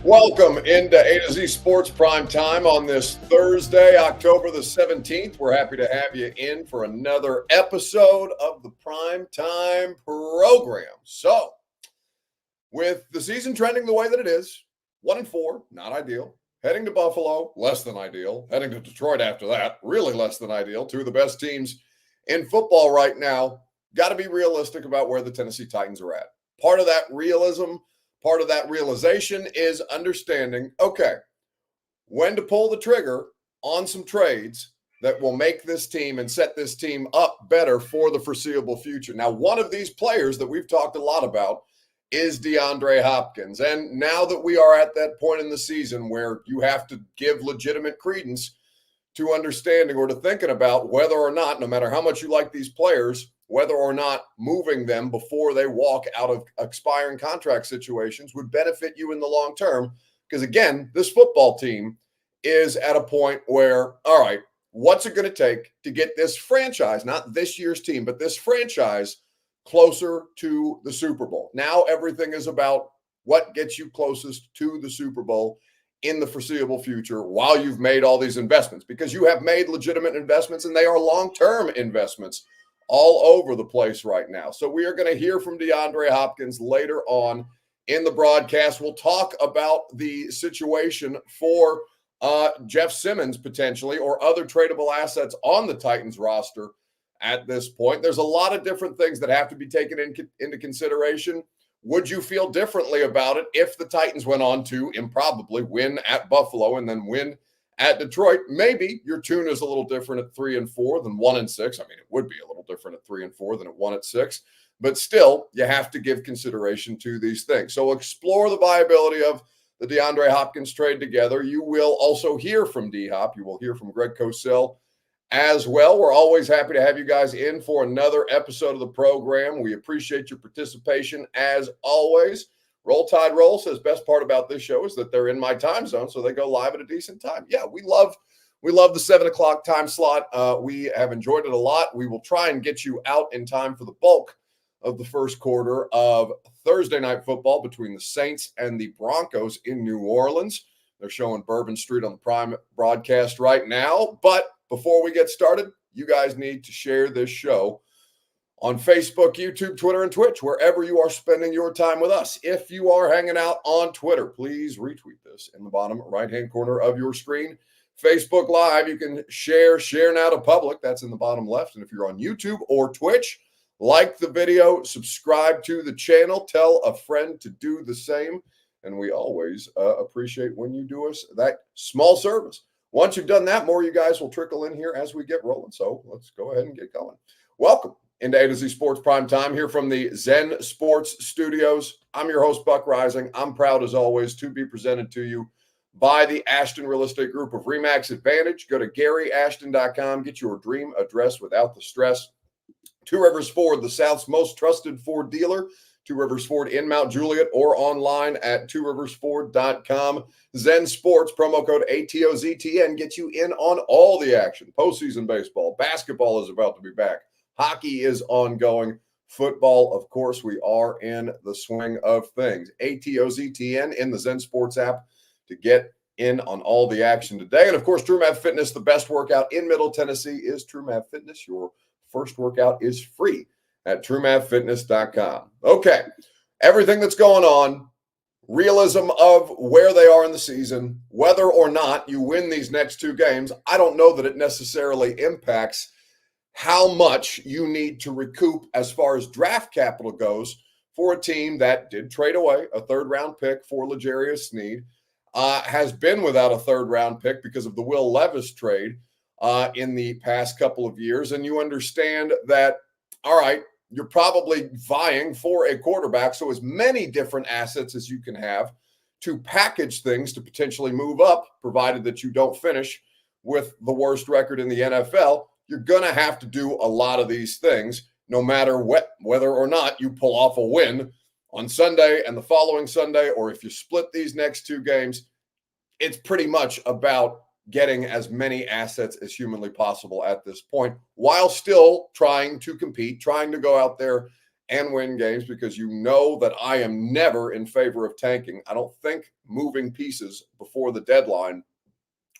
Welcome into A to Z Sports Prime Time on this Thursday, October the 17th. We're happy to have you in for another episode of the Prime Time program. So, with the season trending the way that it is, 1-4, not ideal. Heading to Buffalo, less than ideal. Heading to Detroit after that, really less than ideal. Two of the best teams in football right now. Got to be realistic about where the Tennessee Titans are at. Part of that realism, part of that realization is understanding, okay, when to pull the trigger on some trades that will make this team and set this team up better for the foreseeable future. Now, one of these players that we've talked a lot about is DeAndre Hopkins. And now that we are at that point in the season where you have to give legitimate credence to understanding or to thinking about whether or not, no matter how much you like these players, whether or not moving them before they walk out of expiring contract situations would benefit you in the long term. Because again, this football team is at a point where, all right, what's it going to take to get this franchise, not this year's team, but this franchise closer to the Super Bowl? Now everything is about what gets you closest to the Super Bowl in the foreseeable future while you've made all these investments, because you have made legitimate investments and they are long-term investments all over the place right now. So we are going to hear from DeAndre Hopkins later on in the broadcast. We'll talk about the situation for Jeff Simmons potentially or other tradable assets on the Titans roster at this point. There's a lot of different things that have to be taken into consideration. Would you feel differently about it if the Titans went on to improbably win at Buffalo and then win at Detroit? Maybe your tune is a little different at 3-4 than 1-6. I mean, it would be a little different at 3-4 than at 1-6, but still, you have to give consideration to these things. So explore the viability of the DeAndre Hopkins trade together. You will also hear from D-Hop. You will hear from Greg Cosell as well. We're always happy to have you guys in for another episode of the program. We appreciate your participation as always. Roll Tide Roll says best part about this show is that they're in my time zone, so they go live at a decent time. Yeah, we love the 7 o'clock time slot. We have enjoyed it a lot. We will try and get you out in time for the bulk of the first quarter of Thursday night football between the Saints and the Broncos in New Orleans. They're showing Bourbon Street on the Prime broadcast right now. But before we get started, you guys need to share this show on Facebook, YouTube, Twitter, and Twitch, wherever you are spending your time with us. If you are hanging out on Twitter, please retweet this in the bottom right-hand corner of your screen. Facebook Live, you can share now to public. That's in the bottom left. And if you're on YouTube or Twitch, like the video, subscribe to the channel, tell a friend to do the same. And we always appreciate when you do us that small service. Once you've done that, more of you guys will trickle in here as we get rolling. So let's go ahead and get going. Welcome into A to Z Sports Prime Time here from the Zen Sports Studios. I'm your host, Buck Rising. I'm proud, as always, to be presented to you by the Ashton Real Estate Group of RE/MAX Advantage. Go to GaryAshton.com. Get your dream address without the stress. Two Rivers Ford, the South's most trusted Ford dealer. Two Rivers Ford in Mount Juliet or online at tworiversford.com. Zen Sports, promo code ATOZTN gets you in on all the action. Postseason baseball, basketball is about to be back. Hockey is ongoing. Football, of course, we are in the swing of things. ATOZTN in the Zen Sports app to get in on all the action today. And, of course, TrueMath Fitness, the best workout in Middle Tennessee is TrueMath Fitness. Your first workout is free at TrueMathFitness.com. Okay, everything that's going on, realism of where they are in the season, whether or not you win these next two games, I don't know that it necessarily impacts how much you need to recoup as far as draft capital goes for a team that did trade away a third-round pick for L'Jarius Sneed, has been without a third-round pick because of the Will Levis trade in the past couple of years. And you understand that, all right, you're probably vying for a quarterback, so as many different assets as you can have to package things to potentially move up, provided that you don't finish with the worst record in the NFL. You're going to have to do a lot of these things, no matter whether or not you pull off a win on Sunday and the following Sunday, or if you split these next two games. It's pretty much about getting as many assets as humanly possible at this point, while still trying to compete, trying to go out there and win games, because you know that I am never in favor of tanking. I don't think moving pieces before the deadline,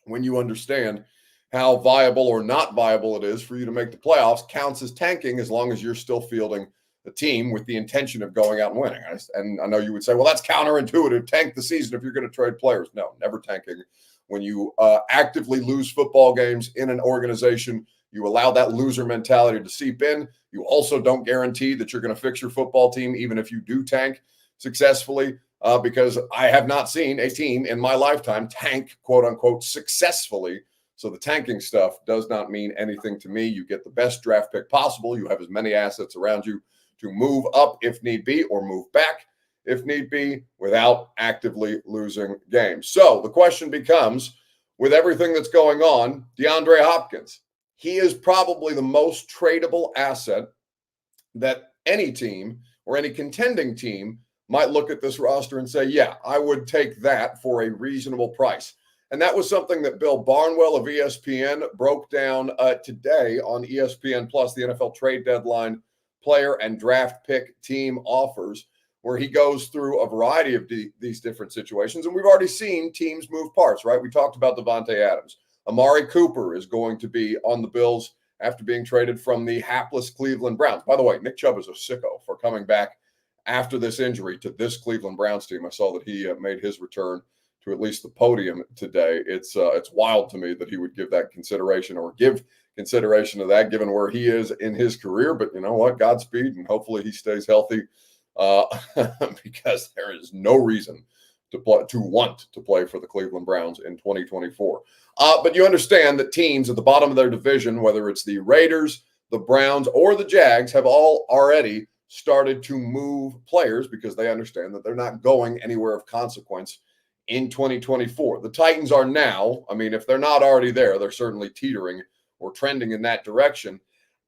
when you understand how viable or not viable it is for you to make the playoffs, counts as tanking, as long as you're still fielding the team with the intention of going out and winning. And I know you would say, well, that's counterintuitive. Tank the season if you're going to trade players. No, never tanking. When you actively lose football games in an organization, you allow that loser mentality to seep in. You also don't guarantee that you're going to fix your football team, even if you do tank successfully, because I have not seen a team in my lifetime tank, quote unquote, successfully. So the tanking stuff does not mean anything to me. You get the best draft pick possible. You have as many assets around you to move up if need be, or move back if need be, without actively losing games. So the question becomes, with everything that's going on, DeAndre Hopkins, he is probably the most tradable asset that any team or any contending team might look at this roster and say, yeah, I would take that for a reasonable price. And that was something that Bill Barnwell of ESPN broke down today on ESPN Plus, the NFL trade deadline player and draft pick team offers, where he goes through a variety of these different situations. And we've already seen teams move parts, right? We talked about Devontae Adams. Amari Cooper is going to be on the Bills after being traded from the hapless Cleveland Browns. By the way, Nick Chubb is a sicko for coming back after this injury to this Cleveland Browns team. I saw that he made his return to at least the podium today. It's wild to me that he would give that consideration, or give consideration to that, given where he is in his career. But you know what? Godspeed, and hopefully he stays healthy. Because there is no reason to want to play for the Cleveland Browns in 2024. But you understand that teams at the bottom of their division, whether it's the Raiders, the Browns, or the Jags, have all already started to move players because they understand that they're not going anywhere of consequence in 2024. The Titans are now, I mean, if they're not already there, they're certainly teetering or trending in that direction.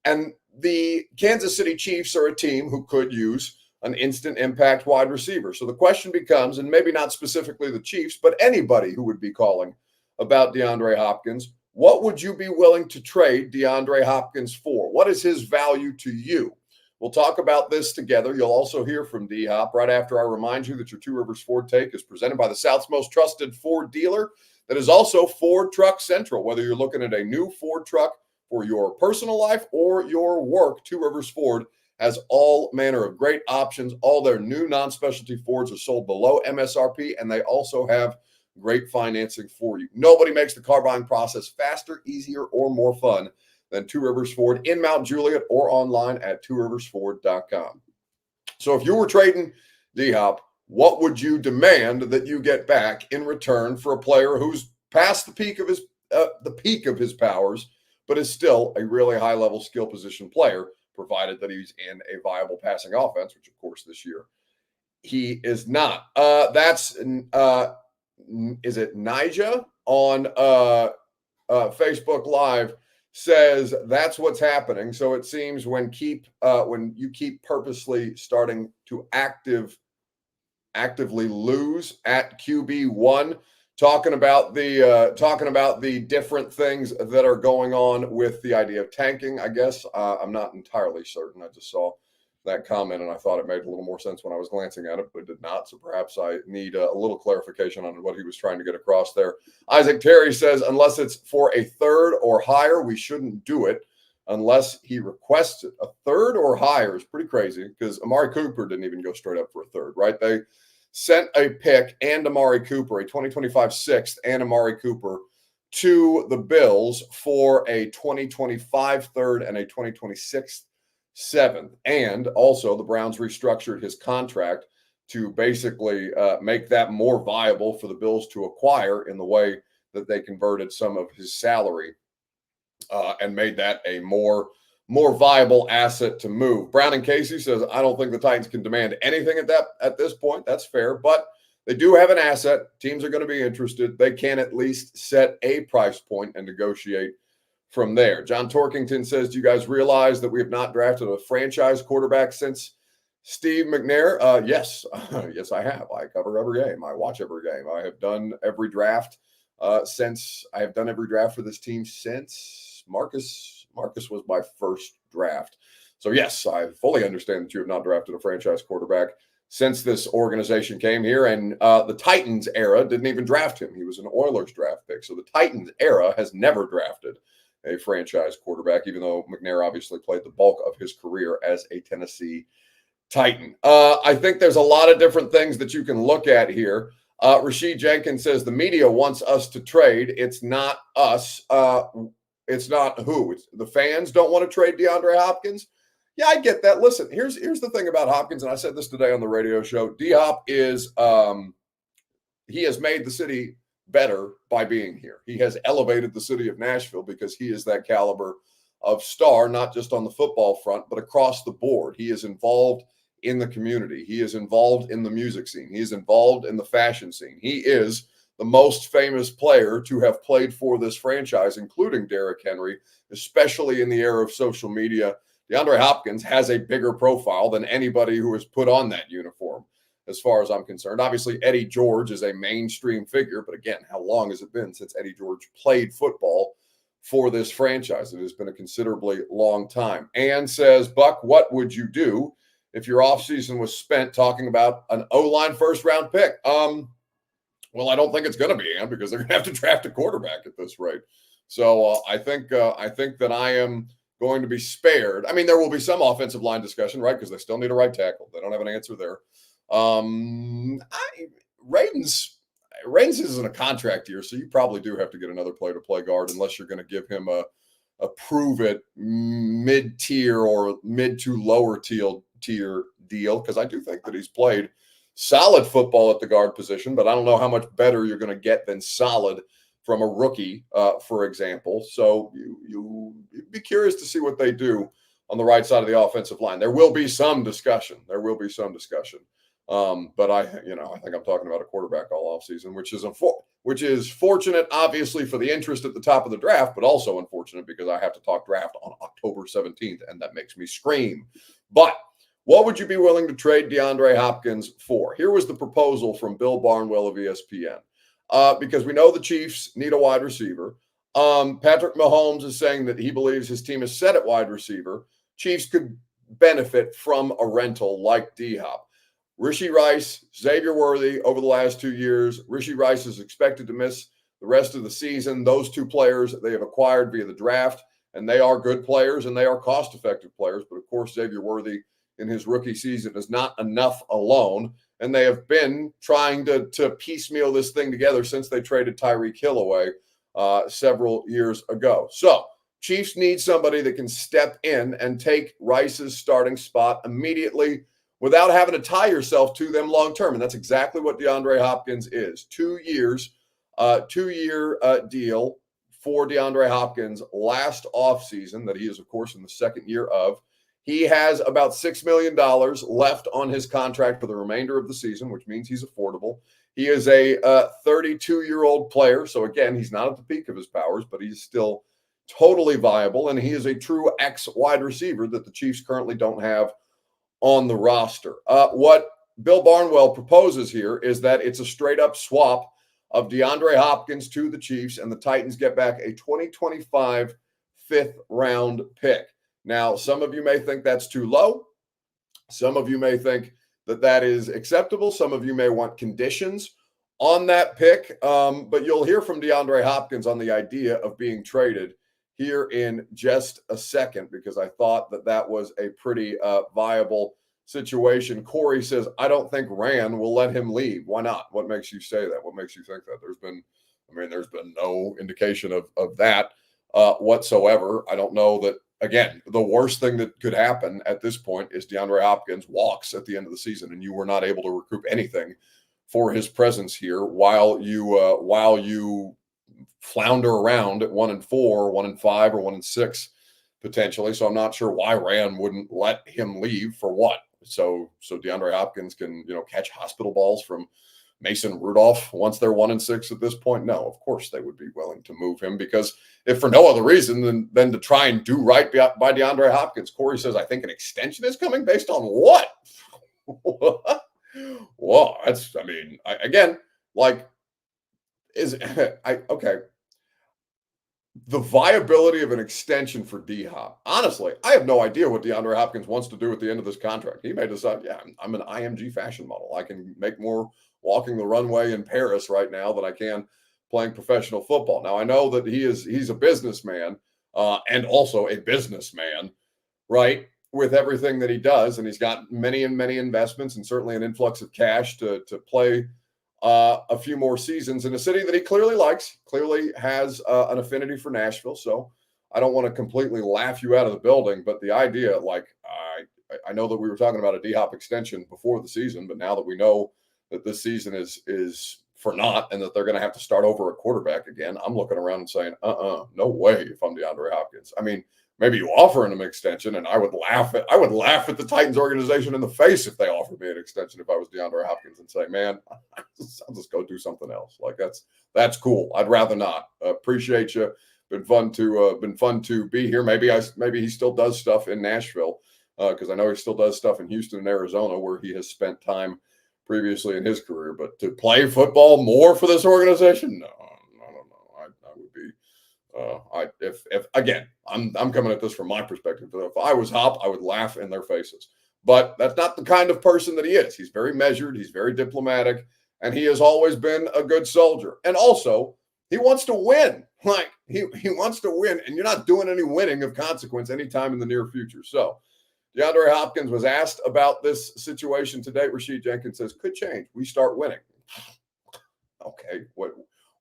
And the Kansas City Chiefs are a team who could use an instant impact wide receiver. So the question becomes, and maybe not specifically the Chiefs, but anybody who would be calling about DeAndre Hopkins, what would you be willing to trade DeAndre Hopkins for? What is his value to you? We'll talk about this together. You'll also hear from D-Hop right after I remind you that your Two Rivers Ford Take is presented by the South's most trusted Ford dealer that is also Ford Truck Central. Whether you're looking at a new Ford truck for your personal life or your work, Two Rivers Ford has all manner of great options. All their new non-specialty Fords are sold below MSRP, and they also have great financing for you. Nobody makes the car buying process faster, easier, or more fun than Two Rivers Ford in Mount Juliet, or online at tworiversford.com. So if you were trading D-Hop, what would you demand that you get back in return for a player who's past the peak of his powers, but is still a really high-level skill position player, provided that he's in a viable passing offense, which, of course, this year he is not. Is it Nija on Facebook Live says that's what's happening. So it seems when you keep purposely starting to actively lose at QB1, talking about the different things that are going on with the idea of tanking, I guess. I'm not entirely certain. I just saw that comment and I thought it made a little more sense when I was glancing at it, but it did not. So perhaps I need a little clarification on what he was trying to get across there. Isaac Terry says, unless it's for a third or higher, we shouldn't do it unless he requests it. A third or higher is pretty crazy, because Amari Cooper didn't even go straight up for a third, right? They sent a pick and Amari Cooper, a 2025 sixth and Amari Cooper, to the Bills for a 2025 third and a 2026 seventh. And also the Browns restructured his contract to basically make that more viable for the Bills to acquire, in the way that they converted some of his salary and made that a more viable asset to move. Brown and Casey says, I don't think the Titans can demand anything at this point. That's fair, but they do have an asset. Teams are going to be interested. They can at least set a price point and negotiate from there. John Torkington says, do you guys realize that we have not drafted a franchise quarterback since Steve McNair? Yes. Yes, I have. I cover every game. I watch every game. I have done every draft since I have done every draft for this team since Marcus was my first draft. So yes, I fully understand that you have not drafted a franchise quarterback since this organization came here. And the Titans era didn't even draft him. He was an Oilers draft pick. So the Titans era has never drafted a franchise quarterback, even though McNair obviously played the bulk of his career as a Tennessee Titan. I think there's a lot of different things that you can look at here. Rashid Jenkins says the media wants us to trade. It's not us. It's not who. It's the fans don't want to trade DeAndre Hopkins. Yeah, I get that. Listen, here's the thing about Hopkins, and I said this today on the radio show. D-Hop is he has made the city better by being here. He has elevated the city of Nashville because he is that caliber of star, not just on the football front, but across the board. He is involved in the community. He is involved in the music scene. He is involved in the fashion scene. He is the most famous player to have played for this franchise, including Derrick Henry, especially in the era of social media. DeAndre Hopkins has a bigger profile than anybody who has put on that uniform, as far as I'm concerned. Obviously, Eddie George is a mainstream figure, but again, how long has it been since Eddie George played football for this franchise? It has been a considerably long time. Ann says, Buck, what would you do if your offseason was spent talking about an O-line first-round pick? Well, I don't think it's going to be, Ann, because they're going to have to draft a quarterback at this rate. So I think that I am going to be spared. I mean, there will be some offensive line discussion, right? Because they still need a right tackle. They don't have an answer there. Radens is in a contract year, so you probably do have to get another play-to-play guard unless you're going to give him a prove-it mid-tier or mid to lower tier deal, because I do think that he's played solid football at the guard position, but I don't know how much better you're going to get than solid from a rookie, for example. So you'd be curious to see what they do on the right side of the offensive line. There will be some discussion. But I think I'm talking about a quarterback all offseason, which is fortunate, obviously, for the interest at the top of the draft, but also unfortunate because I have to talk draft on October 17th, and that makes me scream. But what would you be willing to trade DeAndre Hopkins for? Here was the proposal from Bill Barnwell of ESPN. Because we know the Chiefs need a wide receiver. Patrick Mahomes is saying that he believes his team is set at wide receiver. Chiefs could benefit from a rental like D-Hop. Rashee Rice, Xavier Worthy over the last 2 years. Rashee Rice is expected to miss the rest of the season. Those two players they have acquired via the draft, and they are good players and they are cost-effective players. But, of course, Xavier Worthy in his rookie season is not enough alone. And they have been trying to piecemeal this thing together since they traded Tyreek Hill away several years ago. So Chiefs need somebody that can step in and take Rice's starting spot immediately without having to tie yourself to them long term. And that's exactly what DeAndre Hopkins is. 2 years, 2-year deal for DeAndre Hopkins last offseason that he is, of course, in the second year of. He has about $6 million left on his contract for the remainder of the season, which means he's affordable. He is a 32-year-old player. So, again, he's not at the peak of his powers, but he's still totally viable. And he is a true X wide receiver that the Chiefs currently don't have on the roster. What Bill Barnwell proposes here is that it's a straight-up swap of DeAndre Hopkins to the Chiefs, and the Titans get back a 2025 fifth-round pick. Now, some of you may think that's too low. Some of you may think that that is acceptable. Some of you may want conditions on that pick. But you'll hear from DeAndre Hopkins on the idea of being traded here in just a second, because I thought that was a pretty viable situation. Corey says, I don't think Rand will let him leave. Why not? What makes you say that? What makes you think that? There's been no indication of that whatsoever. I don't know that. Again, the worst thing that could happen at this point is DeAndre Hopkins walks at the end of the season, and you were not able to recoup anything for his presence here while you flounder around at 1-4, 1-5, or 1-6 potentially. So I'm not sure why Rand wouldn't let him leave for what. So DeAndre Hopkins can catch hospital balls from Mason Rudolph once they're 1-6 at this point? No, of course they would be willing to move him, because if for no other reason than to try and do right by DeAndre Hopkins. Corey says, I think an extension is coming based on what? Well, again, like okay. The viability of an extension for D-Hop. Honestly, I have no idea what DeAndre Hopkins wants to do at the end of this contract. He may decide, yeah, I'm an IMG fashion model. I can make more walking the runway in Paris right now than I can playing professional football. Now, I know that he's a businessman and also a businessman, right? With everything that he does, and he's got many and many investments and certainly an influx of cash to play a few more seasons in a city that he clearly likes, clearly has an affinity for Nashville. So I don't want to completely laugh you out of the building, but the idea, like, I know that we were talking about a D-Hop extension before the season, but now that we know that this season is for naught and that they're going to have to start over a quarterback again, I'm looking around and saying, no way if I'm DeAndre Hopkins. I mean, maybe you offer him an extension, and I would laugh at the Titans organization in the face if they offered me an extension if I was DeAndre Hopkins and say, man, I'll just go do something else. Like that's cool. I'd rather not. Appreciate you. Been fun to be here. Maybe he still does stuff in Nashville because I know he still does stuff in Houston and Arizona where he has spent time previously in his career. But to play football more for this organization, no. I would be. If again, I'm coming at this from my perspective. If I was Hop, I would laugh in their faces. But that's not the kind of person that he is. He's very measured. He's very diplomatic, and he has always been a good soldier. And also, he wants to win. Like he wants to win, and you're not doing any winning of consequence anytime in the near future. So, DeAndre Hopkins was asked about this situation today. Rashid Jenkins says could change. We start winning. Okay,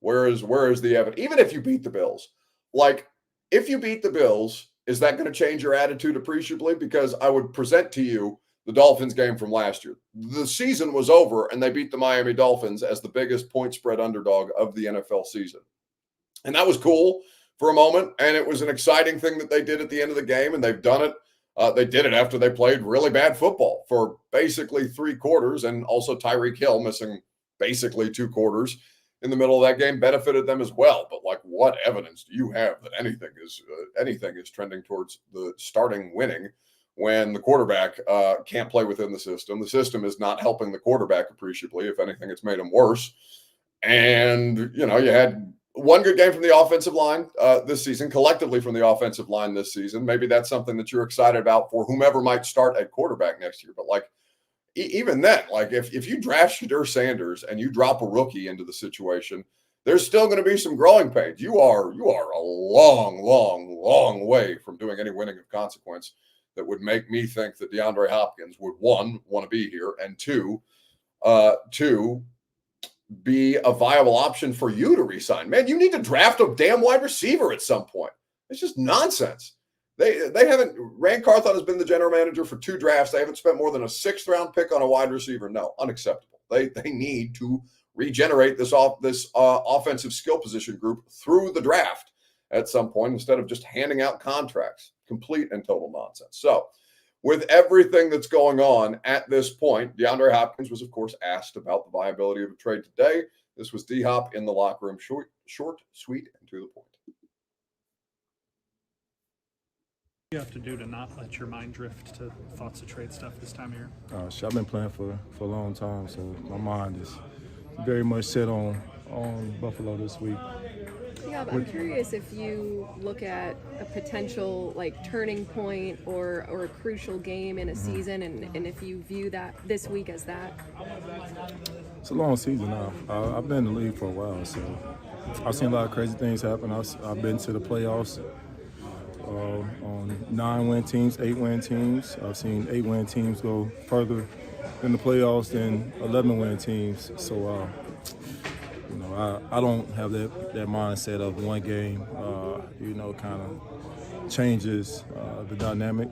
where is the evidence? Even if you beat the Bills. Like, if you beat the Bills, is that going to change your attitude appreciably? Because I would present to you the Dolphins game from last year. The season was over, and they beat the Miami Dolphins as the biggest point spread underdog of the NFL season. And that was cool for a moment, and it was an exciting thing that they did at the end of the game, and they've done it. They did it after they played really bad football for basically 3 quarters, and also Tyreek Hill missing basically 2 quarters in the middle of that game benefited them as well. But like, what evidence do you have that anything is trending towards the starting winning when the quarterback can't play within the system? The system is not helping the quarterback appreciably. If anything, it's made him worse. And, you had one good game from the offensive line this season, collectively from the offensive line this season. Maybe that's something that you're excited about for whomever might start at quarterback next year. But like, even then, like if you draft Shedeur Sanders and you drop a rookie into the situation, there's still going to be some growing pains. You are a long way from doing any winning of consequence that would make me think that DeAndre Hopkins would, 1, want to be here, and 2, be a viable option for you to resign. Man, you need to draft a damn wide receiver at some point. It's just nonsense. They haven't. Rand Carthon has been the general manager for 2 drafts. They haven't spent more than a 6th round pick on a wide receiver. No, unacceptable. They need to regenerate this offensive skill position group through the draft at some point instead of just handing out contracts. Complete and total nonsense. So, with everything that's going on at this point, DeAndre Hopkins was, of course, asked about the viability of a trade today. This was D-Hop in the locker room, short, sweet, and to the point. You have to do to not let your mind drift to thoughts of trade stuff this time of year? I've been playing for a long time, so my mind is very much set on Buffalo this week. Yeah, but I'm curious if you look at a potential turning point or a crucial game in a season, and if you view that this week as that. It's a long season now. I've been in the league for a while, so I've seen a lot of crazy things happen. I've been to the playoffs on 9-win teams, 8-win teams. I've seen 8-win teams go further in the playoffs than 11-win teams. So, I don't have that mindset of one game, kind of changes the dynamic.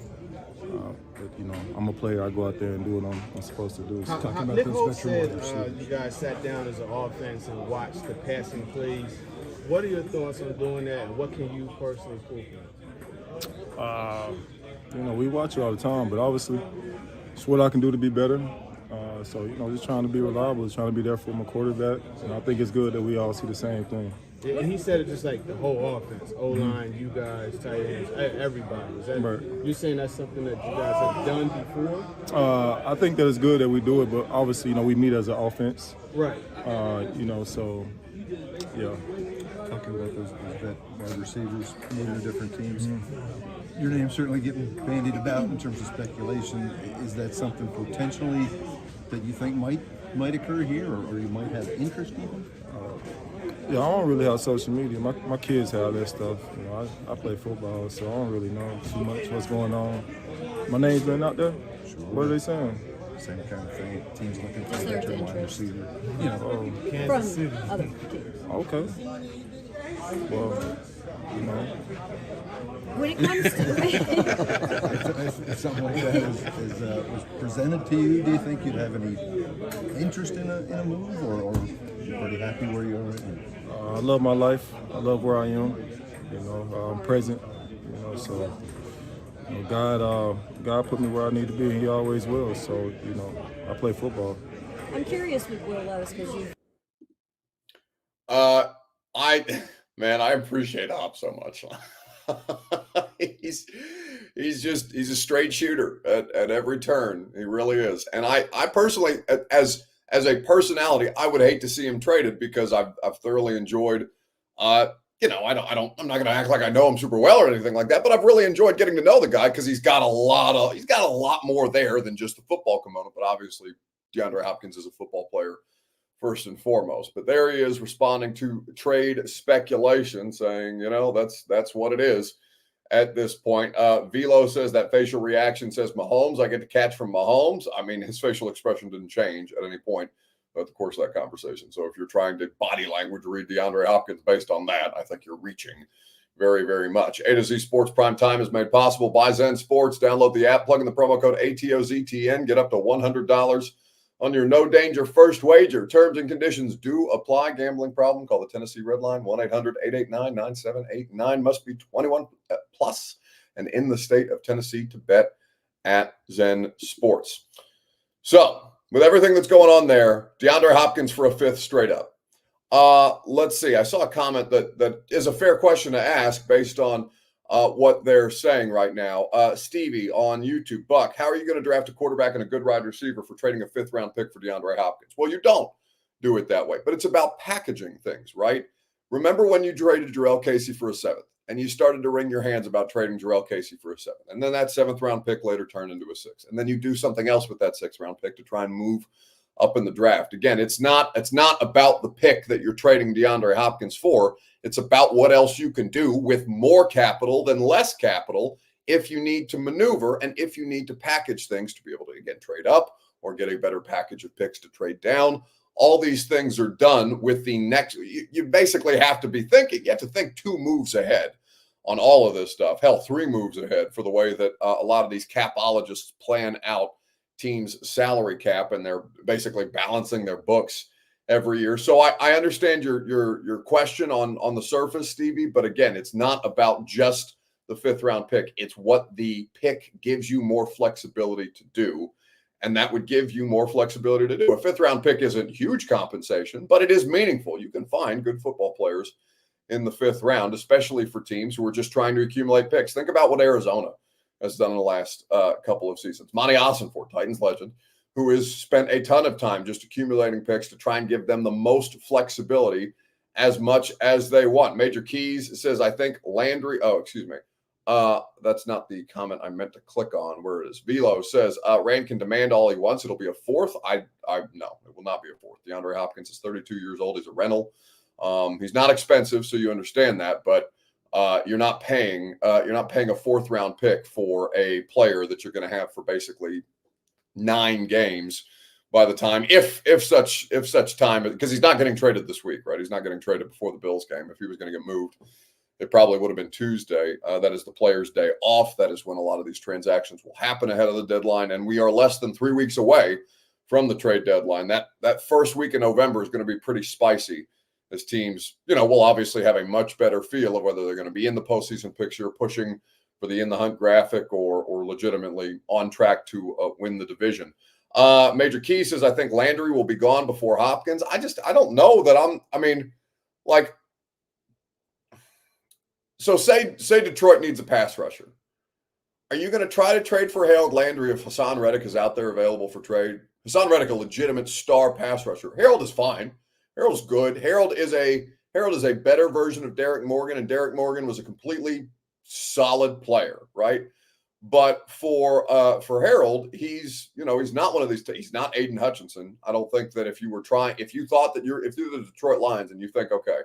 But, I'm a player. I go out there and do what I'm supposed to do. Nick Holt said you guys sat down as an offense and watched the passing plays. What are your thoughts on doing that, and what can you personally prove? We watch it all the time, but obviously it's what I can do to be better. So, just trying to be reliable, trying to be there for my quarterback. And I think it's good that we all see the same thing. Yeah, and he said it just like the whole offense, O-line, you guys, tight ends, everybody. You're saying that's something that you guys have done before? I think that it's good that we do it, but obviously, we meet as an offense. Right. So Yeah. Talking about those vet wide receivers moving to different teams. Your name's certainly getting bandied about in terms of speculation. Is that something potentially that you think might occur here, or you might have interest even? Yeah, I don't really have social media. My kids have that stuff. You know, I play football, so I don't really know too much what's going on. My name's been out there? Sure. What are they saying? Same kind of thing. Teams looking for Just a there's veteran wide interest. receiver. You know, From other teams. Okay. Well, you know, When it comes to if something like that was presented to you, do you think you'd have any interest in a move, or you're pretty happy where you are right now? I love my life. I love where I am. You know, I'm present. You know, so you know, God put me where I need to be, and He always will. So you know, I play football. I'm curious with Will Levis because you I appreciate Hop so much. he's a straight shooter at every turn. He really is. And I personally, as a personality, I would hate to see him traded because I've thoroughly enjoyed. I'm not going to act like I know him super well or anything like that, but I've really enjoyed getting to know the guy because he's got a lot more there than just the football component. But obviously, DeAndre Hopkins is a football player first and foremost. But there he is responding to trade speculation, saying, that's what it is at this point. Velo says that facial reaction says Mahomes. I get to catch from Mahomes. I mean, his facial expression didn't change at any point throughout the course of that conversation. So if you're trying to body language read DeAndre Hopkins based on that, I think you're reaching very, very much. A to Z Sports Prime Time is made possible by Zen Sports. Download the app, plug in the promo code ATOZTN, get up to $100 on your no danger first wager. Terms and conditions do apply. Gambling problem? Call the Tennessee Red Line, 1-800-889-9789. Must be 21 plus and in the state of Tennessee to bet at Zen Sports. So, with everything that's going on there, DeAndre Hopkins for a fifth straight up. Let's see. I saw a comment that is a fair question to ask based on what they're saying right now. Stevie on YouTube, Buck, how are you going to draft a quarterback and a good wide receiver for trading a fifth-round pick for DeAndre Hopkins? Well, you don't do it that way, but it's about packaging things, right? Remember when you traded Jurrell Casey for a seventh, and you started to wring your hands about trading Jurrell Casey for a seventh, and then that seventh-round pick later turned into a sixth, and then you do something else with that sixth-round pick to try and move up in the draft. Again, it's not about the pick that you're trading DeAndre Hopkins for. It's about what else you can do with more capital than less capital if you need to maneuver and if you need to package things to be able to, again, trade up or get a better package of picks to trade down. All these things are done with the next. You basically have to be thinking. You have to think 2 moves ahead on all of this stuff. Hell, 3 moves ahead for the way that a lot of these capologists plan out teams' salary cap, and they're basically balancing their books every year. So I understand your question on the surface, Stevie, but again, it's not about just the fifth-round pick. It's what the pick gives you more flexibility to do, and that would give you more flexibility to do. A fifth-round pick isn't huge compensation, but it is meaningful. You can find good football players in the 5th round, especially for teams who are just trying to accumulate picks. Think about what Arizona has done in the last couple of seasons. Monty Ossenfort, Titans legend, who has spent a ton of time just accumulating picks to try and give them the most flexibility as much as they want. Major Keys says, I think Landry, that's not the comment I meant to click on. Where it is. Velo says, Rand can demand all he wants. It'll be a 4th. No, it will not be a 4th. DeAndre Hopkins is 32 years old. He's a rental. He's not expensive, so you understand that, but you're not paying a 4th round pick for a player that you're going to have for basically 9 games by the time, if such time, because he's not getting traded this week, right? He's not getting traded before the Bills game. If he was going to get moved, it probably would have been Tuesday. That is the player's day off. That is when a lot of these transactions will happen ahead of the deadline, and we are less than 3 weeks away from the trade deadline. That first week in November is going to be pretty spicy, as teams, will obviously have a much better feel of whether they're going to be in the postseason picture, pushing for the in the hunt graphic, or legitimately on track to win the division. Major Key says, I think Landry will be gone before Hopkins. I don't know that so say Detroit needs a pass rusher. Are you going to try to trade for Harold Landry if Hassan Reddick is out there available for trade? Hassan Reddick, a legitimate star pass rusher. Harold is fine. Harold's good. Harold is a Harold is a better version of Derek Morgan, and Derek Morgan was a completely solid player, right? But for Harold, he's not one of these. He's not Aiden Hutchinson. I don't think that if you thought that if you're the Detroit Lions and you think, okay,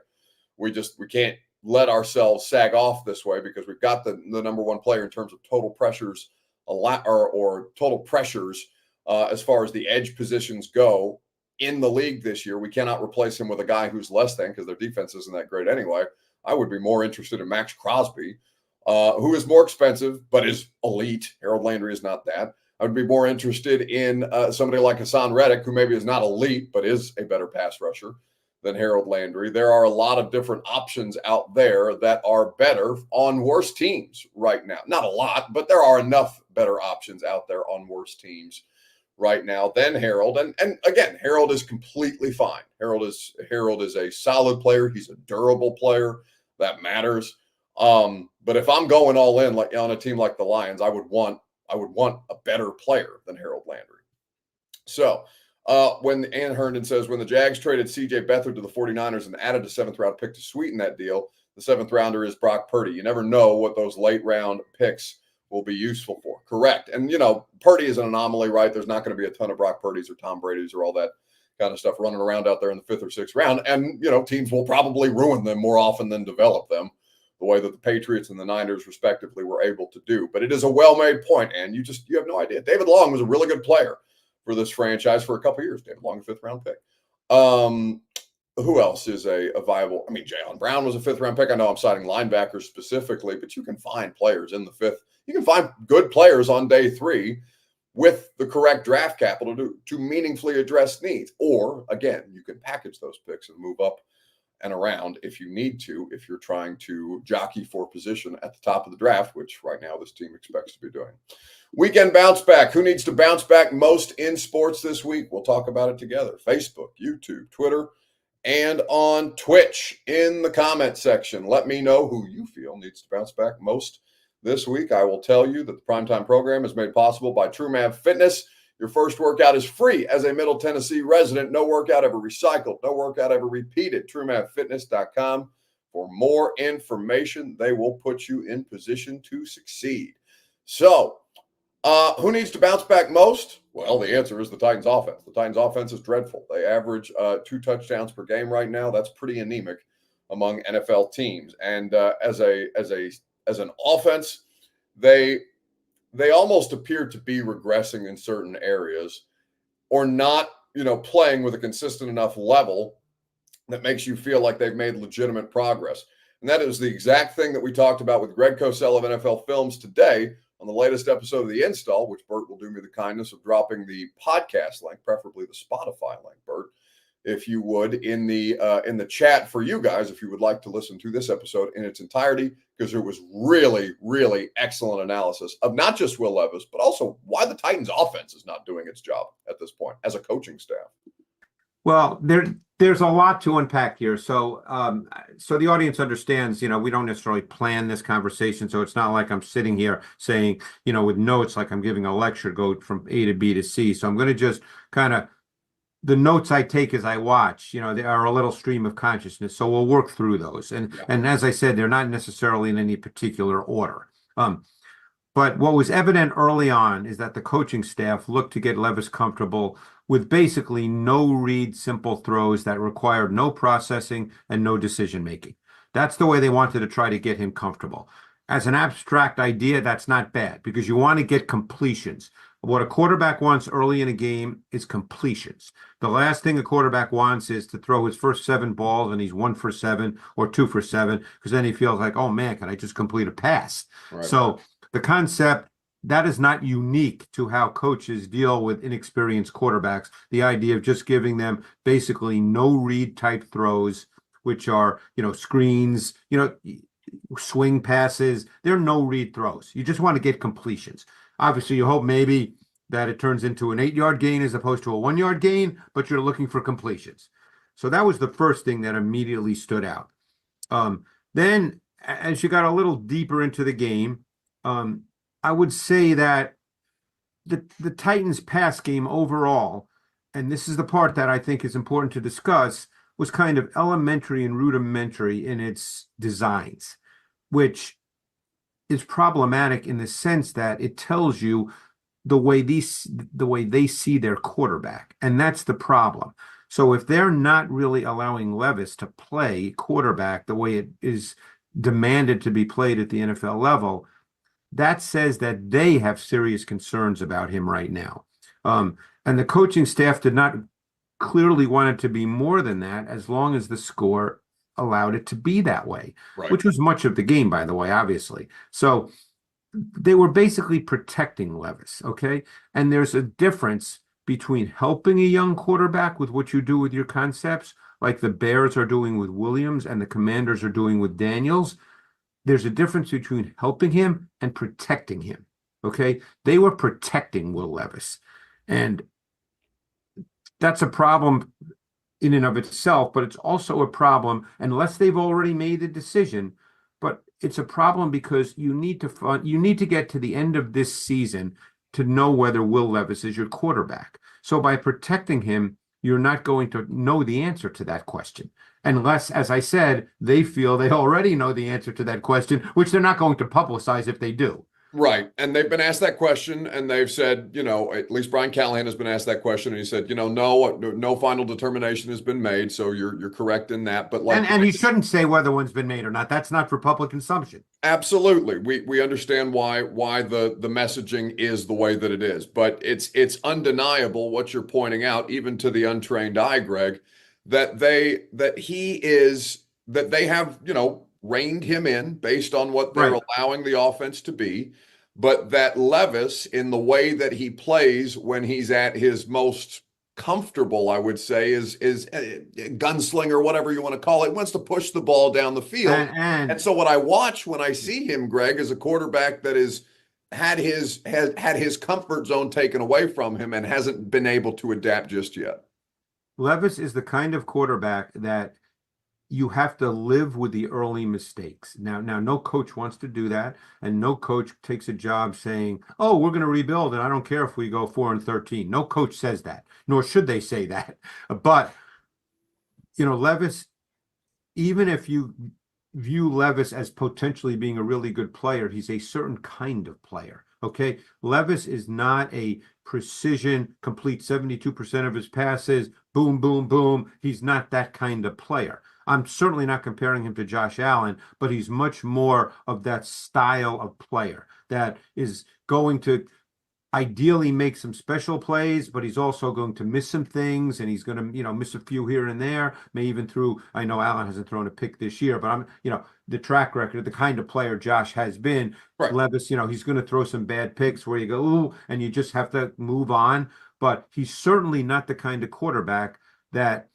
we can't let ourselves sag off this way because we've got the number one player in terms of total pressures, or total pressures as far as the edge positions go in the league this year. We cannot replace him with a guy who's less than, because their defense isn't that great anyway. I would be more interested in Max Crosby, who is more expensive but is elite. Harold Landry is not that. I would be more interested in somebody like Hassan Reddick, who maybe is not elite but is a better pass rusher than Harold Landry. There are a lot of different options out there that are better on worse teams right now. Not a lot, but there are enough better options out there on worse teams right now than Harold. And again, Harold is completely fine. Harold is a solid player. He's a durable player. That matters. But if I'm going all in like on a team like the Lions, I would want a better player than Harold Landry. So when Ann Herndon says, when the Jags traded C.J. Beathard to the 49ers and added a 7th-round pick to sweeten that deal, the 7th-rounder is Brock Purdy. You never know what those late-round picks will be useful for. Correct. And, Purdy is an anomaly, right? There's not going to be a ton of Brock Purdys or Tom Brady's or all that kind of stuff running around out there in the 5th or 6th round. And, teams will probably ruin them more often than develop them, the way that the Patriots and the Niners, respectively, were able to do. But it is a well-made point, and you have no idea. David Long was a really good player for this franchise for a couple of years. David Long, a 5th-round pick. Who else is a viable? I mean, Jaylen Brown was a 5th-round pick. I know I'm citing linebackers specifically, but you can find players in the 5th. You can find good players on day 3 with the correct draft capital to meaningfully address needs. Or, again, you can package those picks and move up and around if you need to, if you're trying to jockey for position at the top of the draft, which right now this team expects to be doing. Weekend bounce back. Who needs to bounce back most in sports this week? We'll talk about it together. Facebook, YouTube, Twitter, and on Twitch. In the comment section, let me know who you feel needs to bounce back most this week. I will tell you that the Primetime program is made possible by TrueMav Fitness. Your first workout is free as a Middle Tennessee resident. No workout ever recycled. No workout ever repeated. TrueMavFitness.com for more information. They will put you in position to succeed. So, who needs to bounce back most? Well, the answer is the Titans offense. The Titans offense is dreadful. They average 2 touchdowns per game right now. That's pretty anemic among NFL teams. And as an offense, they almost appear to be regressing in certain areas, or not, playing with a consistent enough level that makes you feel like they've made legitimate progress. And that is the exact thing that we talked about with Greg Cosell of NFL Films today on the latest episode of The Install, which Bert will do me the kindness of dropping the podcast link, preferably the Spotify link, Bert, if you would, in the chat for you guys, if you would like to listen to this episode in its entirety, because it was really, really excellent analysis of not just Will Levis, but also why the Titans offense is not doing its job at this point as a coaching staff. Well, there's a lot to unpack here. So the audience understands, we don't necessarily plan this conversation. So it's not like I'm sitting here saying, with notes, like I'm giving a lecture, go from A to B to C. So I'm going to just kind of, the notes I take as I watch, they are a little stream of consciousness. So we'll work through those. And as I said, they're not necessarily in any particular order. But what was evident early on is that the coaching staff looked to get Levis comfortable with basically no read simple throws that required no processing and no decision making. That's the way they wanted to try to get him comfortable. As an abstract idea, that's not bad because you want to get completions. What a quarterback wants early in a game is completions. The last thing a quarterback wants is to throw his first 7 balls and he's 1 for 7 or 2 for 7, because then he feels like, oh man, can I just complete a pass? Right. So the concept, that is not unique to how coaches deal with inexperienced quarterbacks. The idea of just giving them basically no read type throws, which are, screens, swing passes. They're no read throws. You just want to get completions. Obviously, you hope maybe that it turns into an 8-yard gain as opposed to a 1-yard gain, but you're looking for completions. So that was the first thing that immediately stood out. Then, as you got a little deeper into the game, I would say that the Titans' pass game overall, and this is the part that I think is important to discuss, was kind of elementary and rudimentary in its designs, which is problematic in the sense that it tells you the way they see their quarterback, and that's the problem. So if they're not really allowing Levis to play quarterback the way it is demanded to be played at the NFL level, that says that they have serious concerns about him right now. And the coaching staff did not clearly want it to be more than that, as long as the score allowed it to be that way, Right. which was much of the game, by the way, obviously. So they were basically protecting Levis, okay? And there's a difference between helping a young quarterback with what you do with your concepts, like the Bears are doing with Williams and the Commanders are doing with Daniels. There's a difference between helping him and protecting him, okay? They were protecting Will Levis. And that's a problem in and of itself, but it's also a problem unless they've already made a decision. But it's a problem because you need to get to the end of this season to know whether Will Levis is your quarterback. So by protecting him, you're not going to know the answer to that question. Unless, as I said, they feel they already know the answer to that question, which they're not going to publicize if they do. Right. And they've been asked that question, and they've said, at least Brian Callahan has been asked that question, and he said, no final determination has been made. So you're correct in that. But and he shouldn't say whether one's been made or not. That's not for public consumption. Absolutely. We understand why the messaging is the way that it is. But it's undeniable what you're pointing out, even to the untrained eye, Greg, that they have, reined him in based on what they're allowing the offense to be, but that Levis, in the way that he plays when he's at his most comfortable, I would say, is a gunslinger, whatever you want to call it, wants to push the ball down the field. And so what I watch when I see him, Greg, is a quarterback that had his comfort zone taken away from him and hasn't been able to adapt just yet. Levis is the kind of quarterback that you have to live with the early mistakes. Now, no coach wants to do that, and no coach takes a job saying, "Oh, we're going to rebuild, and I don't care if we go 4-13." No coach says that, nor should they say that. But Levis, even if you view Levis as potentially being a really good player, he's a certain kind of player. Okay, Levis is not a precision, complete 72% of his passes, boom, boom, boom. He's not that kind of player. I'm certainly not comparing him to Josh Allen, but he's much more of that style of player that is going to ideally make some special plays, but he's also going to miss some things, and he's going to, miss a few here and there. May even I know Allen hasn't thrown a pick this year, but the track record, the kind of player Josh has been, right. Levis, he's going to throw some bad picks where you go, ooh, and you just have to move on. But he's certainly not the kind of quarterback that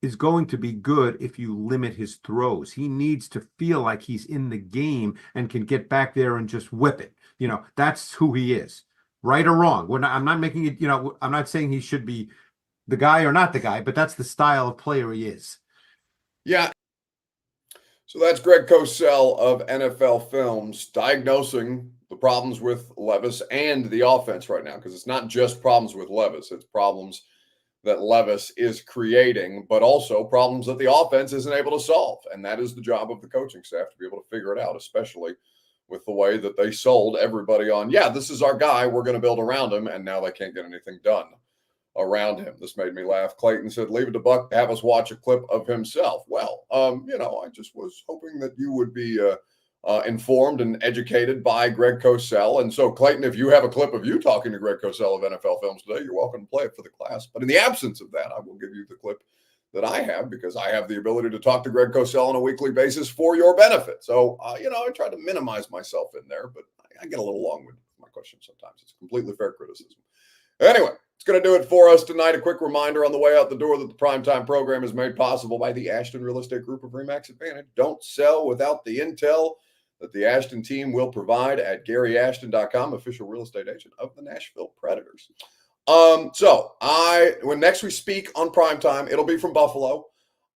is going to be good if you limit his throws. He needs to feel like he's in the game and can get back there and just whip it. That's who he is. Right or wrong. I'm not making it, I'm not saying he should be the guy or not the guy, but that's the style of player he is. Yeah. So that's Greg Cosell of NFL Films diagnosing the problems with Levis and the offense right now, because it's not just problems with Levis, it's problems that Levis is creating, but also problems that the offense isn't able to solve. And that is the job of the coaching staff, to be able to figure it out, especially with the way that they sold everybody on, this is our guy, we're going to build around him, and now they can't get anything done around him. This made me laugh. Clayton said, leave it to Buck to have us watch a clip of himself. Well, I just was hoping that you would be informed and educated by Greg Cosell. And so, Clayton, if you have a clip of you talking to Greg Cosell of NFL Films today, you're welcome to play it for the class. But in the absence of that, I will give you the clip that I have, because I have the ability to talk to Greg Cosell on a weekly basis for your benefit. So, I try to minimize myself in there, but I get a little long-winded with my questions sometimes. It's completely fair criticism. Anyway, it's going to do it for us tonight. A quick reminder on the way out the door that the Primetime program is made possible by the Ashton Real Estate Group of RE/MAX Advantage. Don't sell without the intel that the Ashton team will provide at GaryAshton.com, official real estate agent of the Nashville Predators. When next we speak on Primetime, it'll be from Buffalo.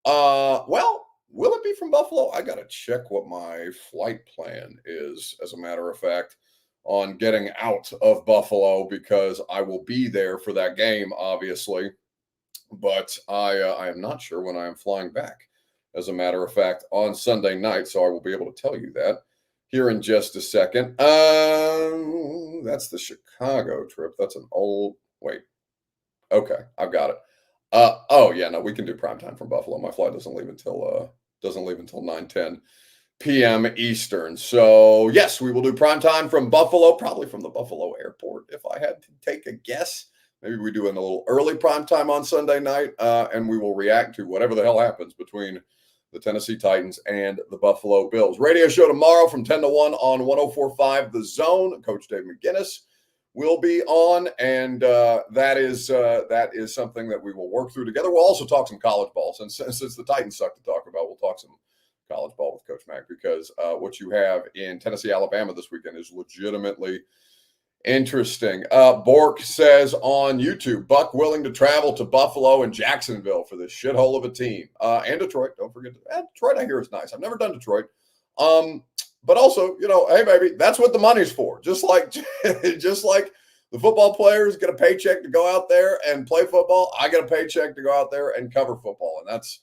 Will it be from Buffalo? I got to check what my flight plan is, as a matter of fact, on getting out of Buffalo, because I will be there for that game, obviously. but I am not sure when I am flying back. As a matter of fact, on Sunday night, so I will be able to tell you that here in just a second. That's the Chicago trip. That's an old wait. Okay, I've got it. Oh yeah, no, we can do primetime from Buffalo. My flight doesn't leave until 9:10 p.m. Eastern. So yes, we will do primetime from Buffalo, probably from the Buffalo airport. If I had to take a guess, maybe we do a little early primetime on Sunday night, and we will react to whatever the hell happens between the Tennessee Titans and the Buffalo Bills. Radio show tomorrow from 10 to 1 on 104.5 The Zone. Coach Dave McGinnis will be on, and that is something that we will work through together. We'll also talk some college ball. Since the Titans suck to talk about, we'll talk some college ball with Coach Mack, because what you have in Tennessee, Alabama this weekend is legitimately interesting. Bork says on YouTube, Buck willing to travel to Buffalo and Jacksonville for this shithole of a team. And Detroit, don't forget. Detroit, I hear, is nice. I've never done Detroit. But also, hey, baby, that's what the money's for. Just like the football players get a paycheck to go out there and play football, I get a paycheck to go out there and cover football. And that's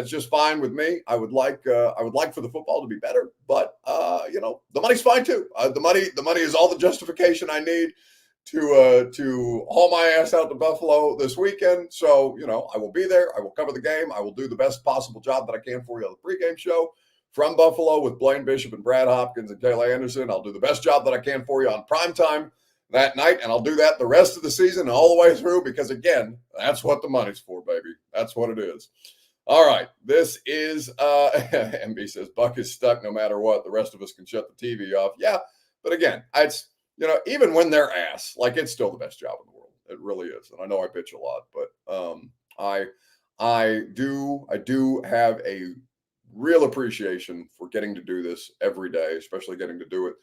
just fine with me. I would like for the football to be better, but the money's fine too. The money is all the justification I need to haul my ass out to Buffalo this weekend. So, I will be there. I will cover the game. I will do the best possible job that I can for you on the pregame show from Buffalo with Blaine Bishop and Brad Hopkins and Kayla Anderson. I'll do the best job that I can for you on primetime that night, and I'll do that the rest of the season and all the way through, because again, that's what the money's for, baby. That's what it is. All right, this is MB says Buck is stuck no matter what. The rest of us can shut the TV off. Yeah, but again, it's even when they're ass, it's still the best job in the world. It really is, and I know I bitch a lot, but I do have a real appreciation for getting to do this every day, especially getting to do it.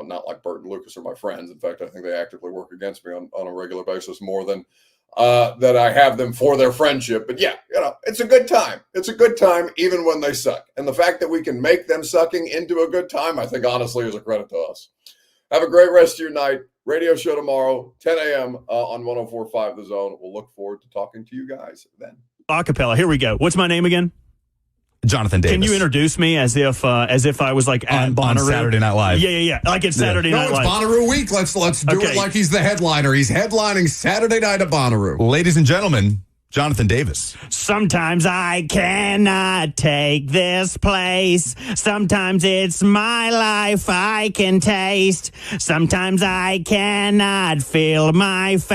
Not like Bert and Lucas are my friends. In fact, I think they actively work against me on a regular basis more than that I have them for their friendship. But yeah, it's a good time. It's a good time even when they suck. And the fact that we can make them sucking into a good time, I think honestly is a credit to us. Have a great rest of your night. Radio show tomorrow, 10 a.m. On 104.5 The Zone. We'll look forward to talking to you guys then. Acapella. Here we go. What's my name again? Jonathan Davis. Can you introduce me as if I was like at on Bonnaroo? Saturday Night Live? Yeah. Like it's Saturday Night Live. No, it's Bonnaroo week. Let's do it like he's the headliner. He's headlining Saturday night at Bonnaroo. Ladies and gentlemen, Jonathan Davis. Sometimes I cannot take this place. Sometimes it's my life I can taste. Sometimes I cannot feel my face.